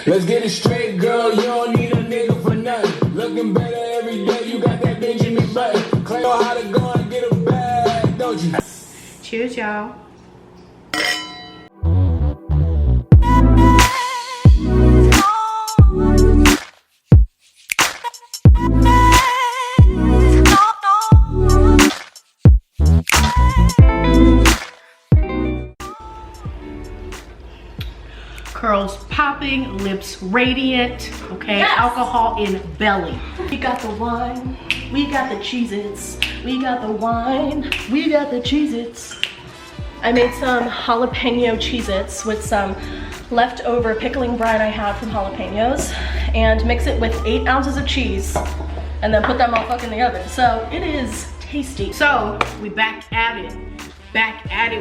Let's get it straight, girl. You don't need a nigga for nothing. Looking better every day. You got that Benjamin Button. Claim how to go and get a bag, don't you? Cheers, y'all. Curls popping, lips radiant, okay? Yes. Alcohol in belly. We got the wine, we got the Cheez-Its, we got the wine, we got the Cheez-Its. I made some jalapeno Cheez-Its with some leftover pickling brine I had from jalapenos and mix it with 8 ounces of cheese and then put that motherfucker in the oven. So it is tasty. So we back at it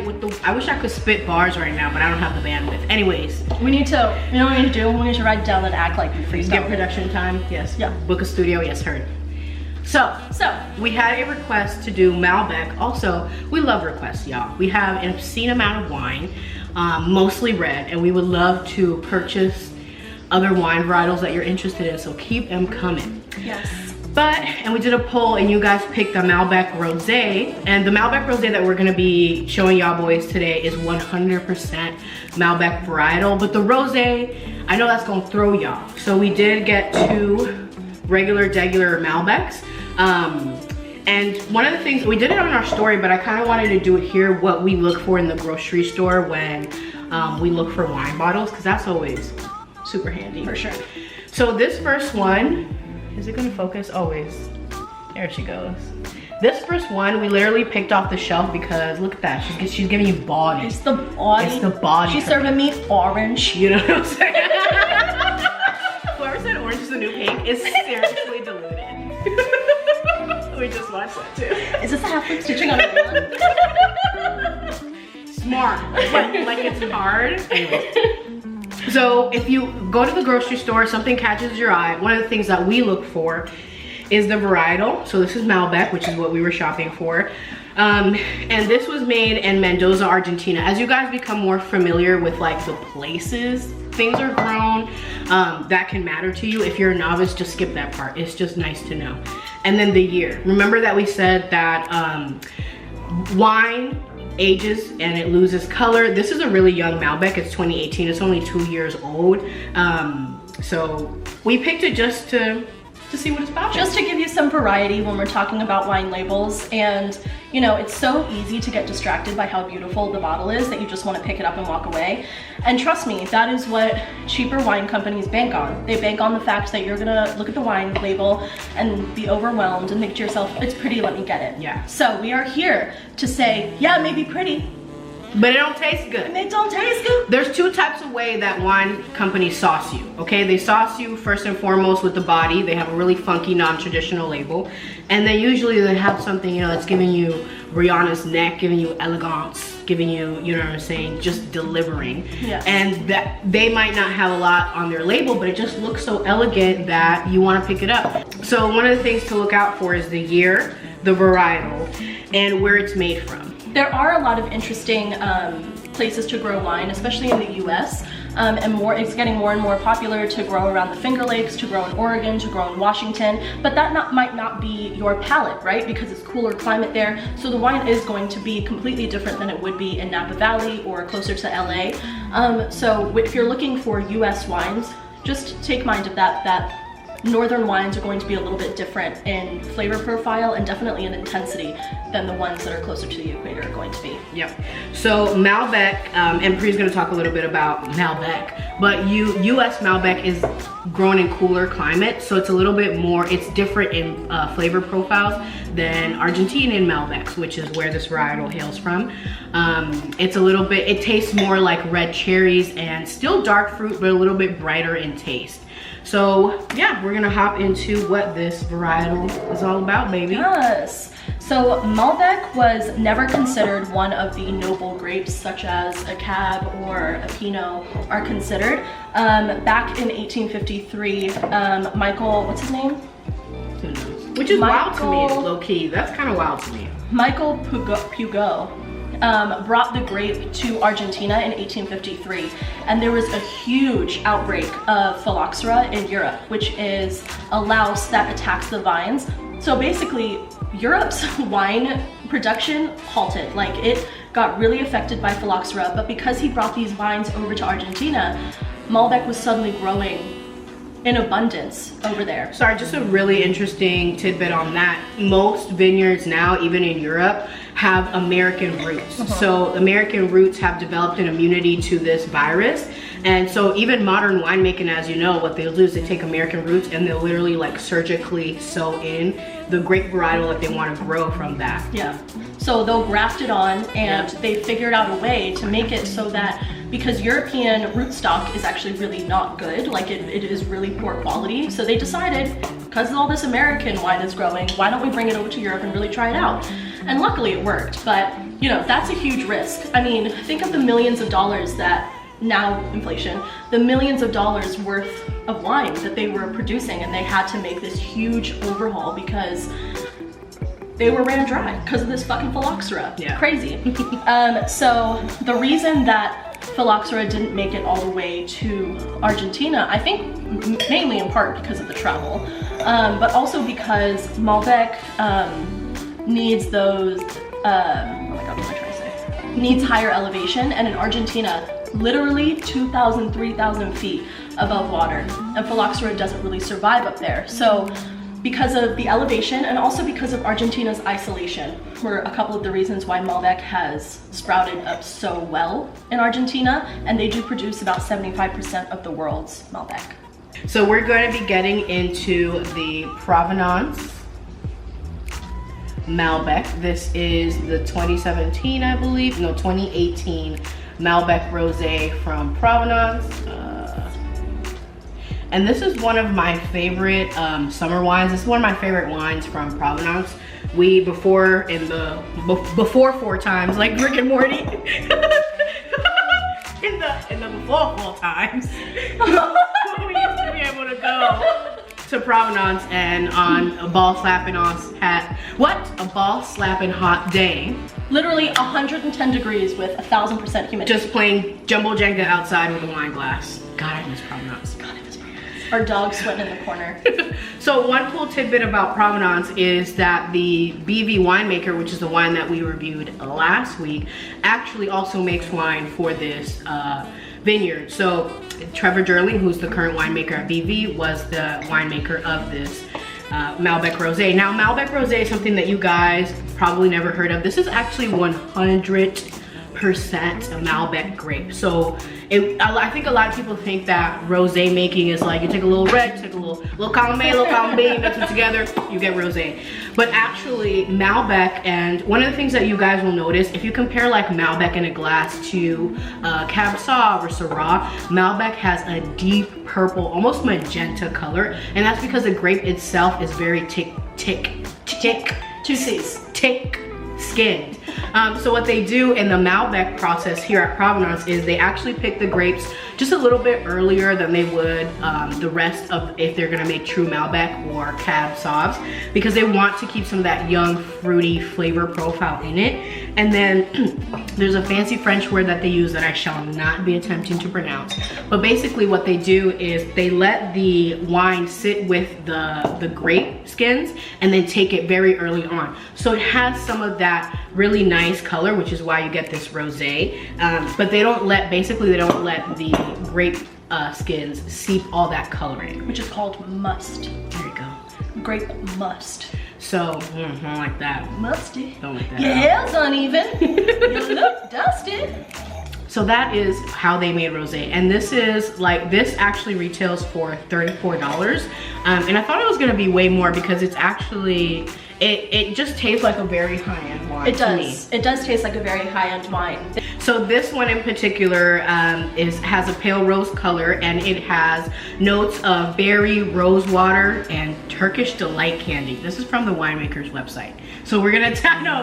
with the, I wish I could spit bars right now, but I don't have the bandwidth. Anyways. We need to, you know what we need to do? We need to write down and act like we freestyle. Get production time, yes. Yeah. Book a studio, yes, heard. So we had a request to do Malbec. Also, we love requests, y'all. We have an obscene amount of wine, mostly red, and we would love to purchase other wine varietals that you're interested in, so keep them coming. Yes. And we did a poll and you guys picked the Malbec Rose, and the Malbec Rose that we're gonna be showing y'all boys today is 100% Malbec varietal, but the Rose, I know that's gonna throw y'all. So we did get 2 regular Malbecs. And one of the things, we did it on our story, but I kind of wanted to do it here, what we look for in the grocery store when we look for wine bottles, because that's always super handy. For sure. So this first one, is it gonna focus? Always. There she goes. This first one, we literally picked off the shelf because look at that, she's giving you body. It's the body. It's the body. She's serving me orange. You know what I'm saying? Whoever said orange is the new pink is seriously deluded. We just watched that too. Is this a half-lip stitching on a one? Smart, like it's hard. Anyway. So if you go to the grocery store, something catches your eye, one of the things that we look for is the varietal. So this is Malbec, which is what we were shopping for. And this was made in Mendoza, Argentina. As you guys become more familiar with like the places things are grown, that can matter to you. If you're a novice, just skip that part. It's just nice to know. And then the year. Remember that we said that wine ages and it loses color. This is a really young Malbec. It's 2018. It's only 2 years old. So we picked it just to see what it's about. Just to give you some variety when we're talking about wine labels. And you know, it's so easy to get distracted by how beautiful the bottle is that you just want to pick it up and walk away. And trust me, that is what cheaper wine companies bank on. They bank on the fact that you're gonna look at the wine label and be overwhelmed and think to yourself, it's pretty, let me get it. Yeah. So we are here to say, yeah, it may be pretty, but it don't taste good. and it don't taste good. There's 2 types of way that wine companies sauce you, okay? They sauce you first and foremost with the body. They have a really funky, non-traditional label. And then usually they have something, you know, that's giving you Rihanna's neck, giving you elegance, giving you, you know what I'm saying, just delivering. Yes. And that they might not have a lot on their label, but it just looks so elegant that you want to pick it up. So one of the things to look out for is the year, the varietal, and where it's made from. There are a lot of interesting places to grow wine, especially in the US, and it's getting more and more popular to grow around the Finger Lakes, to grow in Oregon, to grow in Washington, but that might not be your palate, right? Because it's cooler climate there, so the wine is going to be completely different than it would be in Napa Valley or closer to LA. So if you're looking for US wines, just take mind of that northern wines are going to be a little bit different in flavor profile and definitely in intensity than the ones that are closer to the equator are going to be. Yep. So Malbec, and Pri's gonna talk a little bit about Malbec, but US Malbec is grown in cooler climates, so it's a little bit more, it's different in flavor profiles than Argentinian Malbecs, which is where this varietal hails from. It's a little bit, it tastes more like red cherries and still dark fruit, but a little bit brighter in taste. So yeah, we're gonna hop into what this varietal is all about, baby. Yes. So Malbec was never considered one of the noble grapes such as a Cab or a Pinot are considered. Back in 1853, Michael, what's his name? Who knows? Which is wild to me, low key. That's kind of wild to me. Michael Pugot. brought the grape to Argentina in 1853, and there was a huge outbreak of phylloxera in Europe, which is a louse that attacks the vines. So basically, Europe's wine production halted. Like, it got really affected by phylloxera, but because he brought these vines over to Argentina, Malbec was suddenly growing in abundance over there. Sorry, just a really interesting tidbit on that. Most vineyards now, even in Europe, have American roots. So American roots have developed an immunity to this virus. And so even modern winemaking, as you know, what they'll do is they take American roots and they'll literally like surgically sew in the grape varietal that they want to grow from that. Yeah. So they'll graft it on, and they figured out a way to make it so that, because European rootstock is actually really not good, like it is really poor quality. So they decided, because all this American wine is growing, why don't we bring it over to Europe and really try it out? And luckily it worked, but you know, that's a huge risk. I mean, think of the millions of dollars that, now inflation, the millions of dollars worth of wine that they were producing, and they had to make this huge overhaul because they were ran dry because of this fucking phylloxera. Yeah. Crazy. So the reason that phylloxera didn't make it all the way to Argentina, I think mainly in part because of the travel, but also because Malbec needs those, oh my god, what am I trying to say? Needs higher elevation, and in Argentina, literally 2,000, 3,000 feet above water, and phylloxera doesn't really survive up there. So because of the elevation, and also because of Argentina's isolation, were a couple of the reasons why Malbec has sprouted up so well in Argentina, and they do produce about 75% of the world's Malbec. So we're going to be getting into the Provenance Malbec. This is the 2017, I believe, no, 2018 Malbec Rose from Provenance. And this is one of my favorite summer wines. This is one of my favorite wines from Provenance. We, before four times, like Rick and Morty, in the before 4 times, we used to be able to go to Provenance, and on a ball slapping hot day, Literally 110 degrees with 1,000% humidity. just playing Jumbo Jenga outside with a wine glass. God, I miss Provenance. God, I miss Provenance. Our dog sweating in the corner. So one cool tidbit about Provenance is that the BV winemaker, which is the wine that we reviewed last week, actually also makes wine for this vineyard. So Trevor Durling, who's the current winemaker at BV, was the winemaker of this Malbec Rose. Now, Malbec Rose is something that you guys probably never heard of. This is actually 100% Malbec grape. So I think a lot of people think that rosé making is like you take a little red, take a little column B, mix them together, you get rosé. But actually Malbec, and one of the things that you guys will notice, if you compare like Malbec in a glass to Cab Sauv or Syrah, Malbec has a deep purple, almost magenta color, and that's because the grape itself is very thick skinned. So what they do in the Malbec process here at Provenance is they actually pick the grapes just a little bit earlier than they would the rest of, if they're gonna make true Malbec or Cab Sauvs, because they want to keep some of that young fruity flavor profile in it. And then there's a fancy French word that they use that I shall not be attempting to pronounce, but basically what they do is they let the wine sit with the grape skins and then take it very early on. So it has some of that really nice color, which is why you get this rosé, but they don't let the grape skins seep all that color in, Which is called must. there you go. Grape must. So I like that. Musty. Don't like that. Your hair's uneven. You look dusty. So that is how they made rosé, and this is like, this actually retails for $34, and I thought it was gonna be way more because it's actually, it just tastes like a very high-end wine. It does. It does taste like a very high-end wine. So this one in particular has a pale rose color, and it has notes of berry, rose water, and Turkish delight candy. This is from the winemaker's website. So we're gonna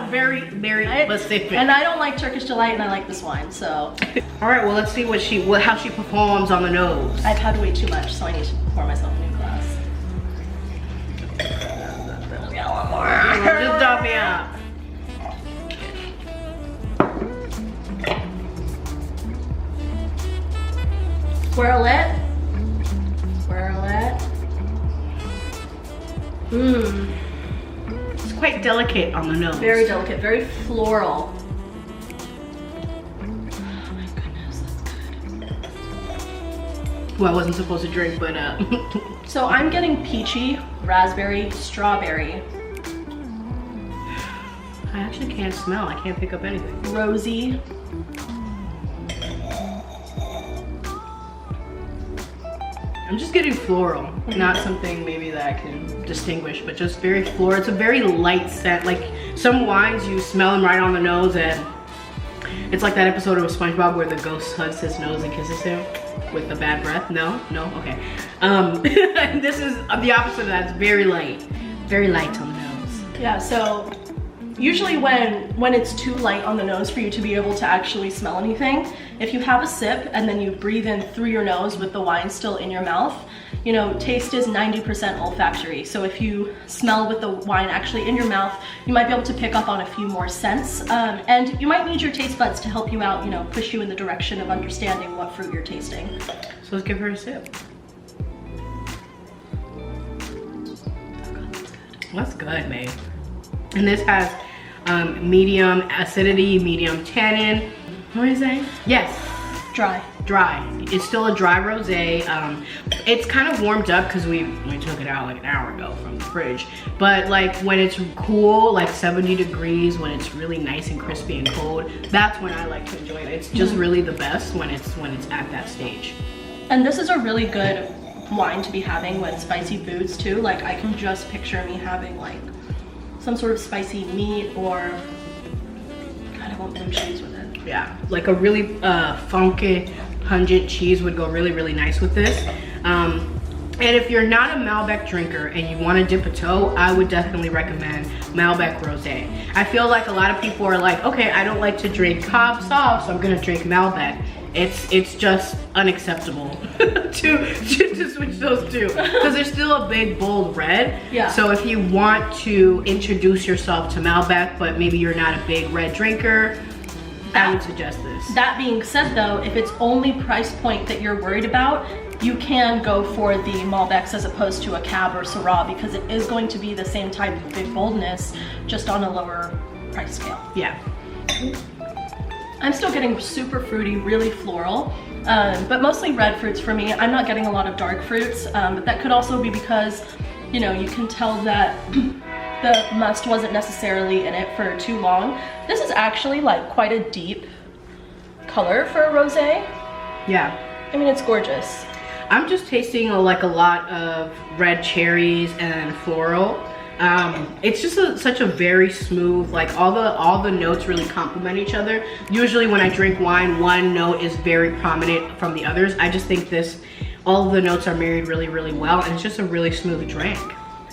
very, very specific. And I don't like Turkish delight, and I like this wine, so. All right, well, let's see how she performs on the nose. I've had way too much, so I need to pour myself a new glass. Just dump me out. Swirl it. Swirl it. Mmm. It's quite delicate on the nose. Very delicate, very floral. Oh my goodness, that's good. Well, I wasn't supposed to drink, but So I'm getting peachy, raspberry, strawberry. I actually can't smell. I can't pick up anything. Rosy. I'm just getting floral, not something maybe that I can distinguish, but just very floral. It's a very light scent. Like some wines, you smell them right on the nose, and it's like that episode of SpongeBob where the ghost hugs his nose and kisses him with the bad breath. No, okay. This is the opposite of that. It's very light on the nose. Yeah, so usually when it's too light on the nose for you to be able to actually smell anything, if you have a sip and then you breathe in through your nose with the wine still in your mouth, you know, taste is 90% olfactory. So if you smell with the wine actually in your mouth, you might be able to pick up on a few more scents. And you might need your taste buds to help you out, you know, push you in the direction of understanding what fruit you're tasting. So let's give her a sip. That's good, babe. And this has medium acidity, medium tannin. What is that? Yes. Dry. It's still a dry rosé. It's kind of warmed up because we took it out like an hour ago from the fridge. But like when it's cool, like 70 degrees, when it's really nice and crispy and cold, that's when I like to enjoy it. It's just really the best when it's at that stage. And this is a really good wine to be having with spicy foods too. Like I can just picture me having like some sort of spicy meat, or God, I want blue cheese with it. Yeah, like a really funky, pungent cheese would go really, really nice with this. And if you're not a Malbec drinker and you want to dip a toe, I would definitely recommend Malbec Rose. I feel like a lot of people are like, okay, I don't like to drink Cab Sauv, so I'm gonna drink Malbec. It's just unacceptable to switch those two, because there's still a big bold red. Yeah. So if you want to introduce yourself to Malbec, but maybe you're not a big red drinker, I would suggest this. That being said though, if it's only price point that you're worried about, you can go for the Malbecs as opposed to a Cab or Syrah, because it is going to be the same type of big boldness, just on a lower price scale. Yeah. I'm still getting super fruity, really floral, but mostly red fruits for me. I'm not getting a lot of dark fruits, but that could also be because, you know, you can tell that the must wasn't necessarily in it for too long. This is actually like quite a deep color for a rosé. Yeah. I mean, it's gorgeous. I'm just tasting like a lot of red cherries and floral. It's just such a very smooth, like all the notes really complement each other. Usually when I drink wine, one note is very prominent from the others. I just think all of the notes are married really, really well, and it's just a really smooth drink.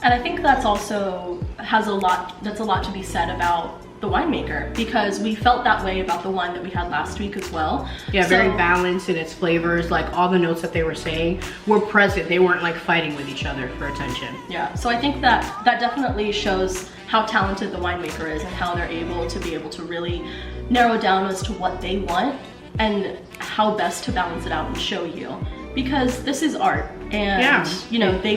And I think that's also that's a lot to be said about the winemaker, because we felt that way about the wine that we had last week as well. Yeah, very balanced in its flavors. Like all the notes that they were saying were present. They weren't like fighting with each other for attention. Yeah, so I think that definitely shows how talented the winemaker is and how they're able to really narrow down as to what they want and how best to balance it out and show you. Because this is art, and yeah, you know, they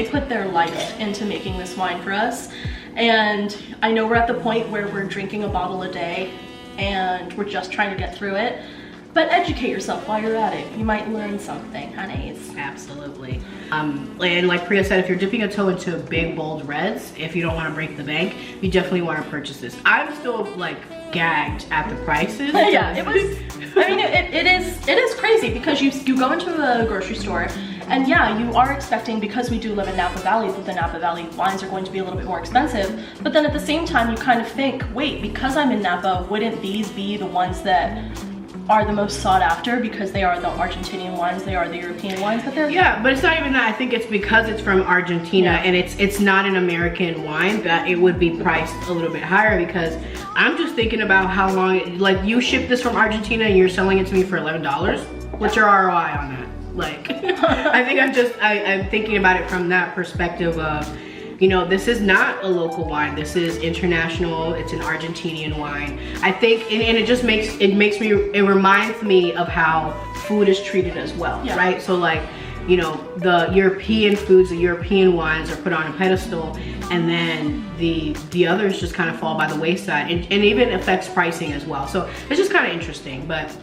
put their life into making this wine for us. And I know we're at the point where we're drinking a bottle a day and we're just trying to get through it. But educate yourself while you're at it. You might learn something, honeys. Absolutely. And like Priya said, if you're dipping a toe into big, bold reds, if you don't want to break the bank, you definitely want to purchase this. I'm still like gagged at the prices. Yeah, it was, I mean, it is crazy, because you go into a grocery store and yeah, you are expecting, because we do live in Napa Valley, that the Napa Valley wines are going to be a little bit more expensive. But then at the same time, you kind of think, wait, because I'm in Napa, wouldn't these be the ones that are the most sought after, because they are the Argentinian wines, they are the European wines, but they're... Yeah, but it's not even that. I think it's because it's from Argentina, and it's not an American wine, that it would be priced a little bit higher, because I'm just thinking about how long, like you ship this from Argentina and you're selling it to me for $11. What's your ROI on that? Like, I think I'm thinking about it from that perspective of you know, this is not a local wine. This is international. It's an Argentinian wine. I think, and it just it reminds me of how food is treated as well, right? So like, you know, the European foods, the European wines are put on a pedestal, and then the others just kind of fall by the wayside, and even affects pricing as well. So it's just kind of interesting, but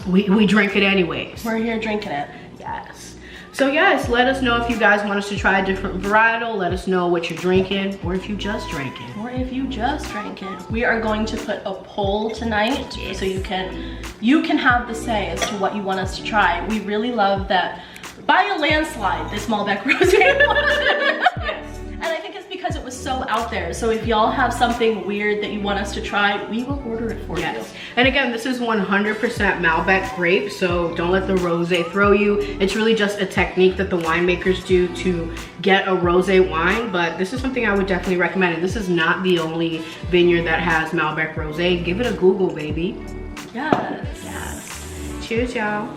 we drink it anyways. We're here drinking it. Yes. So yes, let us know if you guys want us to try a different varietal. Let us know what you're drinking, or if you just drank it. Or if you just drank it. We are going to put a poll tonight, so you can have the say as to what you want us to try. We really love that, by a landslide, this Malbec Rose. Yes. And I think it's because it was so out there. So if y'all have something weird that you want us to try, we will order it for you. And again, this is 100% Malbec grape, so don't let the rosé throw you. It's really just a technique that the winemakers do to get a rosé wine, but this is something I would definitely recommend. And this is not the only vineyard that has Malbec Rosé. Give it a Google, baby. Yes. Yes. Cheers, y'all.